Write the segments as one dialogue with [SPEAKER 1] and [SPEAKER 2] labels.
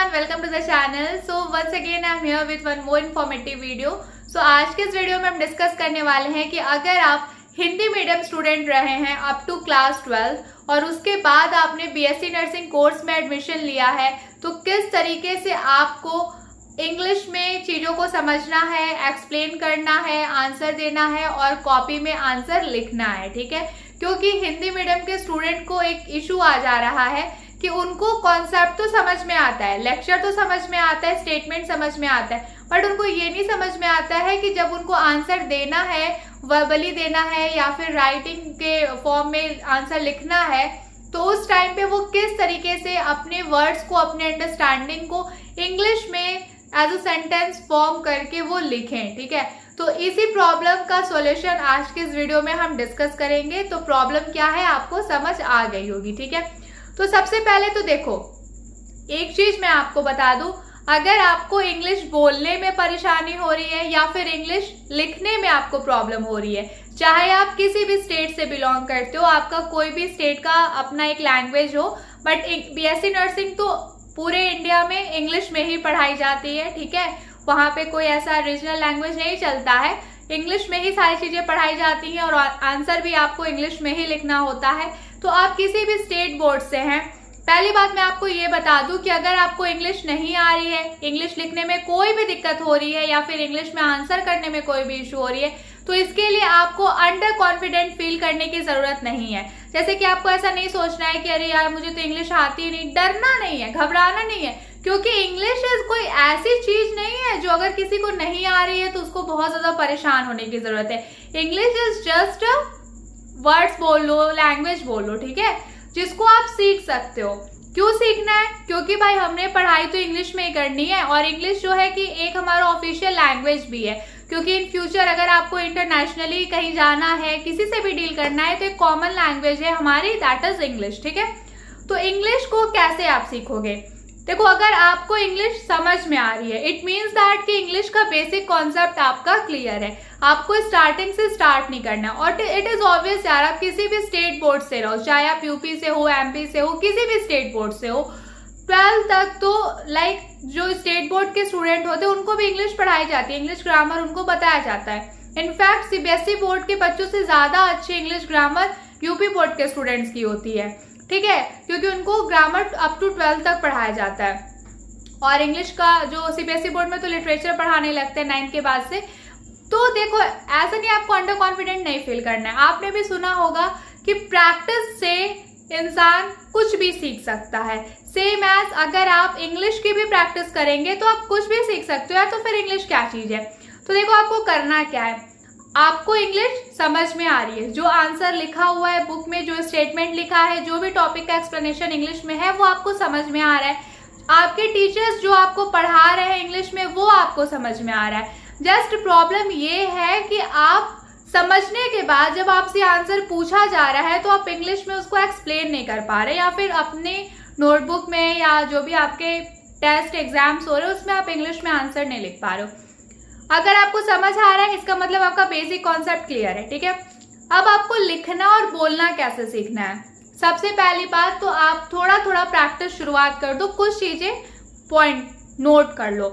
[SPEAKER 1] everyone, welcome to the channel. So once again I am here with one more informative video. So आज के इस video में हम discuss करने वाले हैं कि अगर आप हिंदी मीडियम स्टूडेंट रहे हैं अप टू क्लास 12 और उसके बाद आपने बीएससी नर्सिंग कोर्स में एडमिशन लिया है तो किस तरीके से आपको इंग्लिश में चीज़ों को समझना है, एक्सप्लेन करना है, आंसर देना है और कॉपी में आंसर लिखना है। ठीक है, क्योंकि हिंदी मीडियम के स्टूडेंट को एक इशू आ जा रहा है कि उनको कॉन्सेप्ट तो समझ में आता है, लेक्चर तो समझ में आता है, स्टेटमेंट समझ में आता है, बट उनको ये नहीं समझ में आता है कि जब उनको आंसर देना है, वर्बली देना है या फिर राइटिंग के फॉर्म में आंसर लिखना है, तो उस टाइम पे वो किस तरीके से अपने वर्ड्स को, अपने अंडरस्टैंडिंग को इंग्लिश में एज अ सेंटेंस फॉर्म करके वो लिखें। ठीक है, तो इसी प्रॉब्लम का सॉल्यूशन आज के इस वीडियो में हम डिस्कस करेंगे। तो प्रॉब्लम क्या है आपको समझ आ गई होगी। ठीक है, तो सबसे पहले तो देखो, एक चीज मैं आपको बता दूं, अगर आपको इंग्लिश बोलने में परेशानी हो रही है या फिर इंग्लिश लिखने में आपको प्रॉब्लम हो रही है, चाहे आप किसी भी स्टेट से बिलोंग करते हो, आपका कोई भी स्टेट का अपना एक लैंग्वेज हो, बट बीएससी नर्सिंग तो पूरे इंडिया में इंग्लिश में ही पढ़ाई जाती है। ठीक है, वहाँ पे कोई ऐसा रीजनल लैंग्वेज नहीं चलता है, इंग्लिश में ही सारी चीजें पढ़ाई जाती हैं और आंसर भी आपको इंग्लिश में ही लिखना होता है। तो आप किसी भी स्टेट बोर्ड से हैं, पहली बात मैं आपको ये बता दूं कि अगर आपको इंग्लिश नहीं आ रही है, इंग्लिश लिखने में कोई भी दिक्कत हो रही है या फिर इंग्लिश में आंसर करने में कोई भी इशू हो रही है, तो इसके लिए आपको अंडर कॉन्फिडेंट फील करने की जरूरत नहीं है। जैसे कि आपको ऐसा नहीं सोचना है कि अरे यार मुझे तो इंग्लिश आती ही नहीं, डरना नहीं है, घबराना नहीं है, क्योंकि इंग्लिश कोई ऐसी चीज नहीं है जो अगर किसी को नहीं आ रही है तो उसको बहुत ज्यादा परेशान होने की जरूरत है। इंग्लिश इज जस्ट वर्ड्स बोल लो, लैंग्वेज बोल लो, ठीक है, जिसको आप सीख सकते हो। क्यों सीखना है? क्योंकि भाई हमने पढ़ाई तो इंग्लिश में ही करनी है और इंग्लिश जो है कि एक हमारा ऑफिशियल लैंग्वेज भी है, क्योंकि इन फ्यूचर अगर आपको इंटरनेशनली कहीं जाना है, किसी से भी डील करना है, तो एक कॉमन लैंग्वेज है हमारी, दैट इज इंग्लिश। ठीक है, तो इंग्लिश को कैसे आप सीखोगे? देखो, अगर आपको इंग्लिश समझ में आ रही है, इट मीन्स दैट कि इंग्लिश का बेसिक कॉन्सेप्ट आपका क्लियर है, आपको स्टार्टिंग से स्टार्ट नहीं करना। और इट इज ऑब्वियस यार, आप किसी भी स्टेट बोर्ड से रहो, चाहे आप यूपी से हो, एमपी से हो, किसी भी स्टेट बोर्ड से हो, 12 तक तो लाइक जो स्टेट बोर्ड के स्टूडेंट होते हैं उनको भी इंग्लिश पढ़ाई जाती है, इंग्लिश ग्रामर उनको बताया जाता है। इनफैक्ट सीबीएसई बोर्ड के बच्चों से ज्यादा अच्छी इंग्लिश ग्रामर यूपी बोर्ड के स्टूडेंट्स की होती है। ठीक है, क्योंकि उनको ग्रामर अप टू 12 तक पढ़ाया जाता है और इंग्लिश का जो सीबीएसई बोर्ड में तो लिटरेचर पढ़ाने लगते हैं 9 के बाद से। तो देखो, ऐसा नहीं आपको अंडर कॉन्फिडेंट नहीं फील करना है। आपने भी सुना होगा कि प्रैक्टिस से इंसान कुछ भी सीख सकता है। सेम एज अगर आप इंग्लिश की भी प्रैक्टिस करेंगे तो आप कुछ भी सीख सकते हो। या तो फिर इंग्लिश क्या चीज है? तो देखो, आपको करना क्या है, आपको इंग्लिश समझ में आ रही है, जो आंसर लिखा हुआ है बुक में, जो स्टेटमेंट लिखा है, जो भी टॉपिक का एक्सप्लेनेशन इंग्लिश में है वो आपको समझ में आ रहा है, आपके टीचर्स जो आपको पढ़ा रहे हैं इंग्लिश में वो आपको समझ में आ रहा है। जस्ट प्रॉब्लम ये है कि आप समझने के बाद जब आपसे आंसर पूछा जा रहा है तो आप इंग्लिश में उसको एक्सप्लेन नहीं कर पा रहे, या फिर अपने नोटबुक में या जो भी आपके टेस्ट एग्जाम्स हो रहे हैं उसमें आप इंग्लिश में आंसर नहीं लिख पा रहे हो। अगर आपको समझ आ रहा है इसका मतलब आपका बेसिक कॉन्सेप्ट क्लियर है। ठीक है, अब आपको लिखना और बोलना कैसे सीखना है? सबसे पहली बात तो आप थोड़ा थोड़ा प्रैक्टिस शुरुआत कर दो, कुछ चीजें पॉइंट नोट कर लो,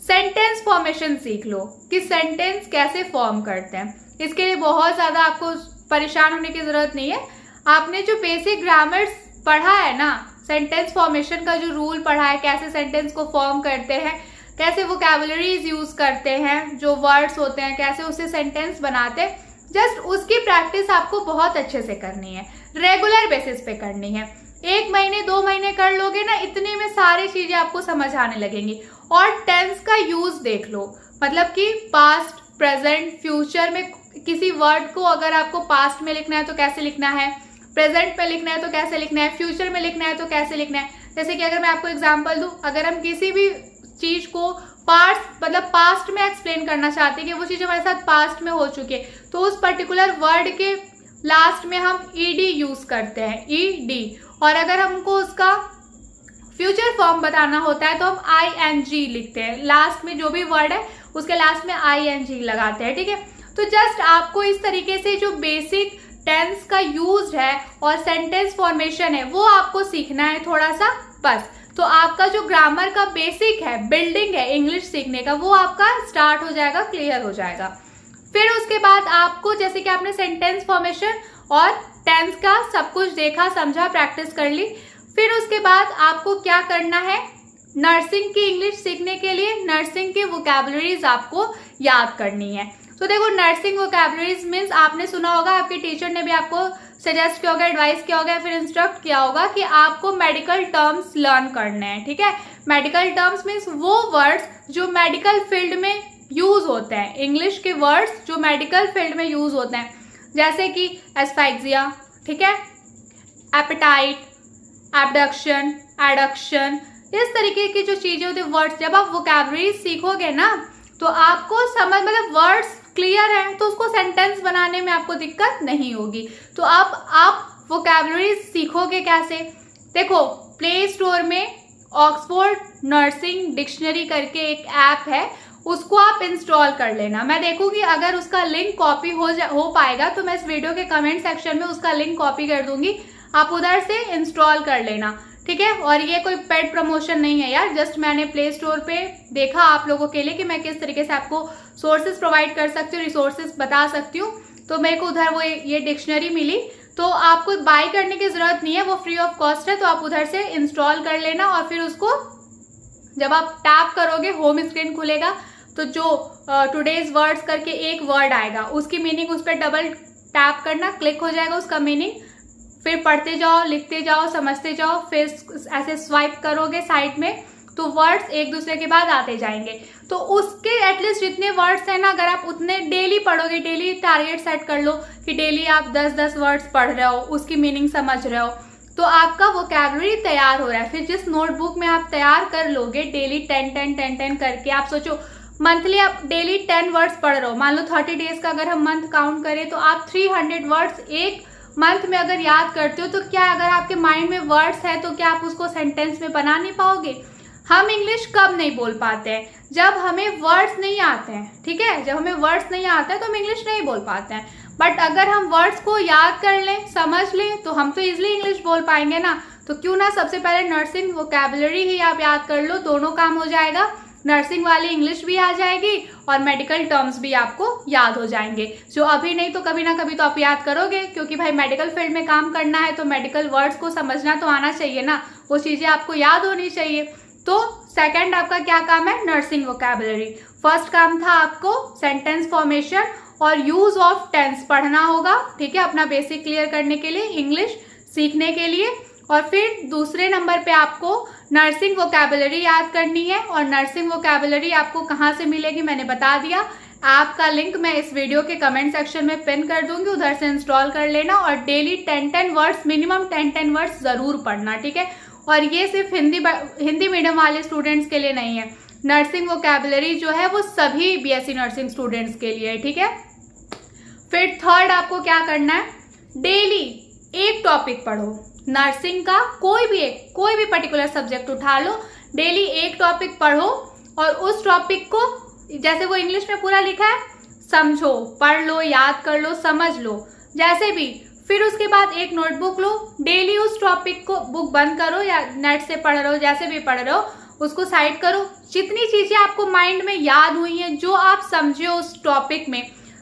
[SPEAKER 1] सेंटेंस फॉर्मेशन सीख लो कि सेंटेंस कैसे फॉर्म करते हैं। इसके लिए बहुत ज्यादा आपको परेशान होने की जरूरत नहीं है। आपने जो बेसिक ग्रामर्स पढ़ा है ना, सेंटेंस फॉर्मेशन का जो रूल पढ़ा है, कैसे सेंटेंस को फॉर्म करते हैं, कैसे वोकैबुलरीज यूज करते हैं, जो वर्ड्स होते हैं कैसे उससे सेंटेंस बनाते हैं, जस्ट उसकी प्रैक्टिस आपको बहुत अच्छे से करनी है, रेगुलर बेसिस पे करनी है। 1 महीने 2 महीने कर लोगे ना, इतने में सारी चीजें आपको समझ आने लगेंगी। और टेंस का यूज देख लो, मतलब कि पास्ट, प्रेजेंट, फ्यूचर में किसी वर्ड को अगर आपको पास्ट में लिखना है तो कैसे लिखना है, प्रेजेंट में लिखना है तो कैसे लिखना है, फ्यूचर में लिखना है तो कैसे लिखना है। जैसे कि अगर मैं आपको एग्जांपल दूं, अगर हम किसी भी चीज को पास्ट में एक्सप्लेन करना चाहते हैं कि वो चीज हमारे साथ पास्ट में हो चुकी है, तो उस पर्टिकुलर वर्ड के लास्ट में हम ईडी यूज करते हैं, ईडी। और अगर हमको उसका फ्यूचर फॉर्म बताना होता है तो हम आईएनजी लिखते हैं, लास्ट में जो भी वर्ड है उसके लास्ट में आईएनजी लगाते हैं। ठीक है, तो जस्ट आपको इस तरीके से जो बेसिक टेंस का यूज है और सेंटेंस फॉर्मेशन है वो आपको सीखना है थोड़ा सा, बस। तो आपका जो ग्रामर का बेसिक है, बिल्डिंग है इंग्लिश सीखने का, वो आपका स्टार्ट हो जाएगा, क्लियर हो जाएगा। फिर उसके बाद आपको, जैसे कि आपने सेंटेंस फॉर्मेशन और टेंस का सब कुछ देखा, समझा, प्रैक्टिस कर ली। फिर उसके बाद आपको क्या करना है, नर्सिंग की इंग्लिश सीखने के लिए नर्सिंग की वोकैबुलरीज आपको याद करनी है। तो देखो, नर्सिंग वोकैबुलरीज मीन्स आपने सुना होगा, आपके टीचर ने भी आपको सजेस्ट किया होगा, एडवाइस किया होगा, फिर इंस्ट्रक्ट किया होगा कि आपको मेडिकल टर्म्स लर्न करने हैं। ठीक है, मेडिकल टर्म्स मीन्स वो वर्ड्स जो मेडिकल फील्ड में यूज होते हैं, इंग्लिश के वर्ड्स जो मेडिकल फील्ड में यूज होते हैं, जैसे कि एस्फैक्सिया, ठीक है, एपेटाइट, एब्डक्शन, एडक्शन, इस तरीके की जो चीजें होती है वर्ड्स। जब आप वोकैबुलरी सीखोगे ना तो आपको समझ, मतलब वर्ड्स क्लियर है तो उसको सेंटेंस बनाने में आपको दिक्कत नहीं होगी। तो आप वोकैबुलरी सीखोगे कैसे? देखो, प्ले स्टोर में ऑक्सफोर्ड नर्सिंग डिक्शनरी करके एक ऐप है, उसको आप इंस्टॉल कर लेना। मैं देखूंगी अगर उसका लिंक कॉपी हो पाएगा तो मैं इस वीडियो के कमेंट सेक्शन में उसका लिंक कॉपी कर दूंगी, आप उधर से इंस्टॉल कर लेना। ठीक है, और ये कोई पेड प्रमोशन नहीं है यार, जस्ट मैंने प्ले स्टोर पे देखा आप लोगों के लिए कि मैं किस तरीके से आपको सोर्सेज प्रोवाइड कर सकती हूँ, रिसोर्सेज बता सकती हूँ। तो मेरे को उधर वो ये डिक्शनरी मिली, तो आपको बाय करने की जरूरत नहीं है, वो फ्री ऑफ कॉस्ट है। तो आप उधर से इंस्टॉल कर लेना और फिर उसको जब आप टैप करोगे होम स्क्रीन खुलेगा, तो जो टुडेज वर्ड्स करके एक वर्ड आएगा, उसकी मीनिंग उस पर डबल टैप करना, क्लिक हो जाएगा उसका मीनिंग, फिर पढ़ते जाओ, लिखते जाओ, समझते जाओ, फिर ऐसे स्वाइप करोगे साइड में तो वर्ड्स एक दूसरे के बाद आते जाएंगे। तो उसके एटलीस्ट जितने वर्ड्स हैं ना, अगर आप उतने डेली पढ़ोगे, डेली टारगेट सेट कर लो कि डेली आप 10-10 वर्ड्स पढ़ रहे हो, उसकी मीनिंग समझ रहे हो, तो आपका वोकैबुलरी तैयार हो रहा है। फिर जिस नोटबुक में आप तैयार कर लोगे डेली 10 करके, आप सोचो मंथली आप डेली 10 वर्ड्स पढ़ रहे हो, मान लो 30 डेज का अगर हम मंथ काउंट करें तो आप 300 वर्ड्स एक मंथ में अगर याद करते हो, तो क्या अगर आपके माइंड में वर्ड्स है तो क्या आप उसको सेंटेंस में बना नहीं पाओगे? हम इंग्लिश कब नहीं बोल पाते हैं? जब हमें वर्ड्स नहीं आते हैं। ठीक है, जब हमें वर्ड्स नहीं आते हैं तो हम इंग्लिश नहीं बोल पाते हैं। बट अगर हम वर्ड्स को याद कर लें, समझ लें, तो हम तो इजिली इंग्लिश बोल पाएंगे ना। तो क्यों ना सबसे पहले नर्सिंग वोकैबुलरी ही आप याद कर लो, दोनों काम हो जाएगा, नर्सिंग वाली इंग्लिश भी आ जाएगी और मेडिकल टर्म्स भी आपको याद हो जाएंगे। जो अभी नहीं तो कभी ना कभी तो आप याद करोगे, क्योंकि भाई मेडिकल फील्ड में काम करना है तो मेडिकल वर्ड्स को समझना तो आना चाहिए ना, वो चीजें आपको याद होनी चाहिए। तो सेकंड आपका क्या काम है? Nursing vocabulary. फर्स्ट काम था आपको सेंटेंस फॉर्मेशन और यूज ऑफ टेंस पढ़ना होगा, ठीक है, अपना बेसिक क्लियर करने के लिए, इंग्लिश सीखने के लिए। और फिर दूसरे नंबर पे आपको नर्सिंग वोकैबुलरी याद करनी है। और नर्सिंग वोकैबुलरी आपको कहाँ से मिलेगी मैंने बता दिया, ऐप का लिंक मैं इस वीडियो के कमेंट सेक्शन में पिन कर दूंगी, उधर से इंस्टॉल कर लेना और डेली 10 वर्ड्स, मिनिमम 10 वर्ड्स जरूर पढ़ना। ठीक है, और ये सिर्फ हिंदी मीडियम वाले स्टूडेंट्स के लिए नहीं है, नर्सिंग वोकैबुलरी जो है वो सभी बीएससी नर्सिंग स्टूडेंट्स के लिए। ठीक है, फिर थर्ड आपको क्या करना है, डेली एक टॉपिक पढ़ो, नर्सिंग का कोई भी पर्टिकुलर सब्जेक्ट उठा लो, डेली एक टॉपिक पढ़ो और उस टॉपिक को जैसे वो इंग्लिश में पूरा लिखा है समझो, पढ़ लो, याद कर लो, समझ लो, जैसे भी। फिर उसके बाद एक नोटबुक लो, डेली उस टॉपिक को, बुक बंद करो या नेट से पढ़ रहे हो, जैसे भी पढ़ रहे हो उसको साइड करो, जितनी चीजें आपको माइंड में याद हुई हैं, जो आप समझे उस टॉपिक में,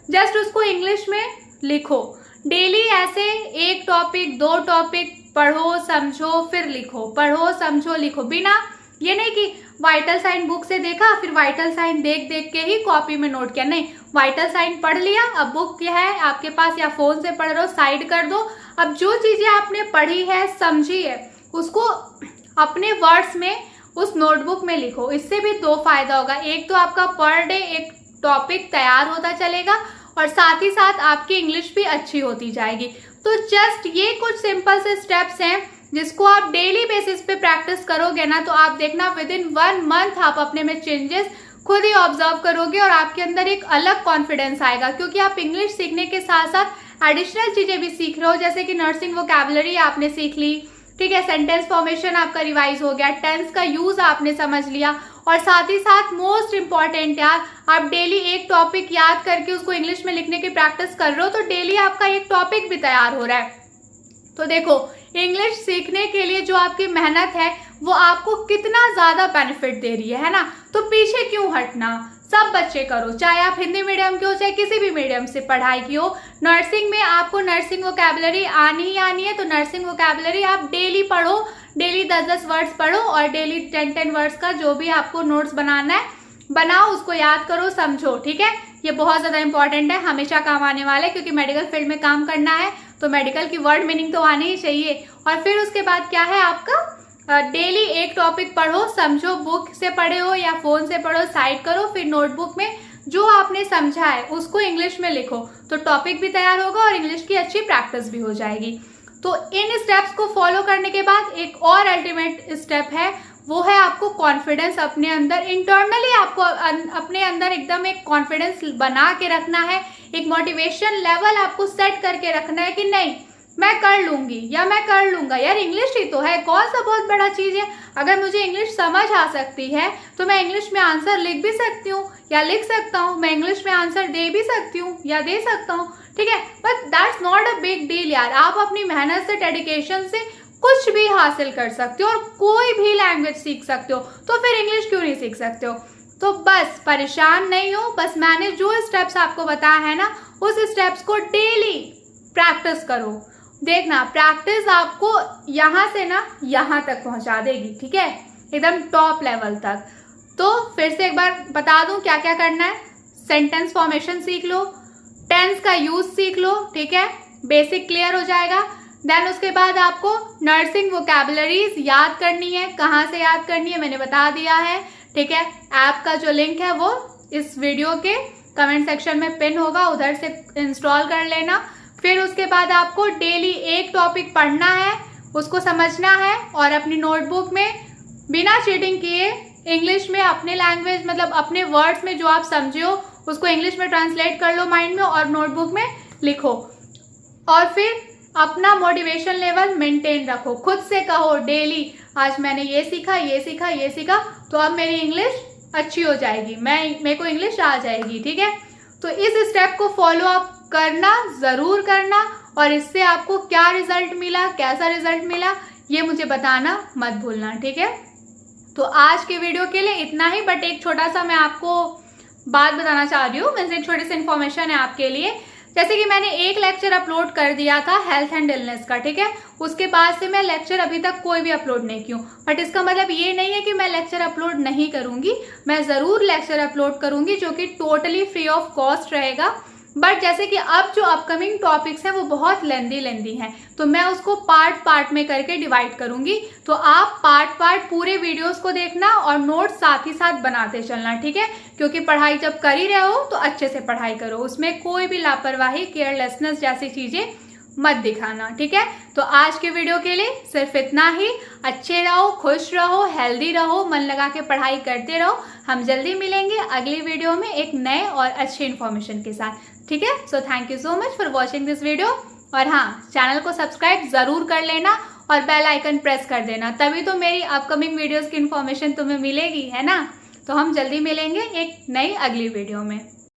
[SPEAKER 1] जस्ट उसको इंग्लिश में लिखो। डेली ऐसे एक टॉपिक, 2 टॉपिक पढ़ो, समझो, फिर लिखो, पढ़ो, समझो, लिखो। बिना ये नहीं कि वाइटल साइन बुक से देखा फिर वाइटल साइन देख देख के ही कॉपी में नोट किया, नहीं, वाइटल साइन पढ़ लिया, अब बुक क्या है आपके पास या फोन से पढ़ रहे हो, साइड कर दो। अब जो चीजें आपने पढ़ी है, समझी है, उसको अपने वर्ड्स में उस नोटबुक में लिखो। इससे भी 2 फायदा होगा, एक तो आपका पर डे एक टॉपिक तैयार होता चलेगा और साथ ही साथ आपकी इंग्लिश भी अच्छी होती जाएगी। तो जस्ट ये कुछ सिंपल से स्टेप्स हैं जिसको आप डेली बेसिस पे प्रैक्टिस करोगे ना, तो आप देखना विद इन 1 मंथ आप अपने में चेंजेस खुद ही ऑब्जर्व करोगे और आपके अंदर एक अलग कॉन्फिडेंस आएगा, क्योंकि आप इंग्लिश सीखने के साथ साथ एडिशनल चीजें भी सीख रहे हो, जैसे कि नर्सिंग वोकैबुलरी आपने सीख ली, ठीक है, सेंटेंस फॉर्मेशन आपका रिवाइज हो गया, टेंस का यूज आपने समझ लिया, और साथ ही साथ मोस्ट इंपॉर्टेंट यार, आप डेली एक टॉपिक याद करके उसको इंग्लिश में लिखने की प्रैक्टिस कर रहे हो, तो डेली आपका एक टॉपिक भी तैयार हो रहा है। तो देखो, इंग्लिश सीखने के लिए जो आपकी मेहनत है वो आपको कितना ज़्यादा बेनिफिट दे रही है ना। तो पीछे क्यों हटना, सब बच्चे करो, चाहे आप हिंदी मीडियम के हो चाहे किसी भी मीडियम से पढ़ाई की हो। नर्सिंग में आपको नर्सिंग वोकैबुलरी आनी ही आनी है, तो नर्सिंग वोकैबुलरी आप डेली पढ़ो, डेली 10-10 वर्ड्स पढ़ो और डेली 10-10 वर्ड्स का जो भी आपको नोट्स बनाना है बनाओ, उसको याद करो, समझो, ठीक है। ये बहुत ज़्यादा इंपॉर्टेंट है, हमेशा काम आने वाला है, क्योंकि मेडिकल फील्ड में काम करना है तो मेडिकल की वर्ड मीनिंग तो आनी ही चाहिए। और फिर उसके बाद क्या है आपका डेली एक टॉपिक पढ़ो, समझो, बुक से पढ़े हो या फोन से पढ़ो, साइड करो, फिर नोटबुक में जो आपने समझा है उसको इंग्लिश में लिखो, तो टॉपिक भी तैयार होगा और इंग्लिश की अच्छी प्रैक्टिस भी हो जाएगी। तो इन स्टेप्स को फॉलो करने के बाद एक और अल्टीमेट स्टेप है, वो है आपको कॉन्फिडेंस अपने अंदर, इंटरनली आपको अपने अंदर एकदम एक कॉन्फिडेंस बना के रखना है, एक मोटिवेशन लेवल आपको सेट करके रखना है कि नहीं मैं कर लूंगी या मैं कर लूंगा, यार इंग्लिश ही तो है, कौन सा बहुत बड़ा चीज़ है। अगर मुझे इंग्लिश समझ आ सकती है तो मैं इंग्लिश में आंसर लिख भी सकती हूँ या लिख सकता हूँ, मैं इंग्लिश में आंसर दे भी सकती हूँ या दे सकता हूँ, ठीक है। But that's not a big deal यार, आप अपनी मेहनत से, डेडिकेशन से कुछ भी हासिल कर सकते हो और कोई भी लैंग्वेज सीख सकते हो, तो फिर इंग्लिश क्यों नहीं सीख सकते हो। तो बस परेशान नहीं हो, बस मैंने जो स्टेप्स आपको बताया है ना उस स्टेप्स को डेली प्रैक्टिस करो। देखना प्रैक्टिस आपको यहाँ से ना यहाँ तक पहुँचा देगी, ठीक है, एकदम टॉप लेवल तक। तो फिर से एक बार बता दूं क्या क्या करना है। सेंटेंस फॉर्मेशन सीख लो, टेंस का यूज सीख लो, ठीक है, बेसिक क्लियर हो जाएगा। देन उसके बाद आपको नर्सिंग वोकैबुलरीज याद करनी है, कहाँ से याद करनी है मैंने बता दिया है, ठीक है। ऐप का जो लिंक है वो इस वीडियो के कमेंट सेक्शन में पिन होगा, उधर से इंस्टॉल कर लेना। फिर उसके बाद आपको डेली एक टॉपिक पढ़ना है, उसको समझना है और अपनी नोटबुक में बिना चीटिंग किए इंग्लिश में अपने लैंग्वेज मतलब अपने वर्ड्स में जो आप समझे हो उसको इंग्लिश में ट्रांसलेट कर लो माइंड में और नोटबुक में लिखो। और फिर अपना मोटिवेशन लेवल मेंटेन रखो, खुद से कहो डेली आज मैंने ये सीखा ये सीखा ये सीखा, तो अब मेरी इंग्लिश अच्छी हो जाएगी, मेरे को इंग्लिश आ जाएगी, ठीक है। तो इस स्टेप को फॉलो अप करना, ज़रूर करना, और इससे आपको क्या रिजल्ट मिला, कैसा रिजल्ट मिला, ये मुझे बताना मत भूलना, ठीक है। तो आज के वीडियो के लिए इतना ही, बट एक छोटा सा मैं आपको बात बताना चाह रही हूँ, वैसे एक छोटी सी इन्फॉर्मेशन है आपके लिए। जैसे कि मैंने एक लेक्चर अपलोड कर दिया था हेल्थ एंड इलनेस का, ठीक है, उसके बाद से मैं लेक्चर अभी तक कोई भी अपलोड नहीं की हूँ। बट इसका मतलब ये नहीं है कि मैं लेक्चर अपलोड नहीं करूँगी, मैं ज़रूर लेक्चर अपलोड करूँगी जो कि टोटली फ्री ऑफ कॉस्ट रहेगा। बट जैसे कि अब जो अपकमिंग टॉपिक्स हैं वो बहुत लेंदी हैं, तो मैं उसको पार्ट में करके डिवाइड करूंगी। तो आप पार्ट पूरे वीडियोस को देखना और नोट्स साथ ही साथ बनाते चलना, ठीक है, क्योंकि पढ़ाई जब कर ही रहे हो तो अच्छे से पढ़ाई करो, उसमें कोई भी लापरवाही, केयरलेसनेस जैसी चीज़ें मत दिखाना, ठीक है। तो आज के वीडियो के लिए सिर्फ इतना ही। अच्छे रहो, खुश रहो, हेल्दी रहो, मन लगा के पढ़ाई करते रहो। हम जल्दी मिलेंगे अगली वीडियो में एक नए और अच्छे इन्फॉर्मेशन के साथ, ठीक है। So thank you so much for watching this video. और हाँ, चैनल को सब्सक्राइब ज़रूर कर लेना और बेल आइकन प्रेस कर देना, तभी तो मेरी अपकमिंग वीडियोज़ की इन्फॉर्मेशन तुम्हें मिलेगी, है ना। तो हम जल्दी मिलेंगे एक नई अगली वीडियो में।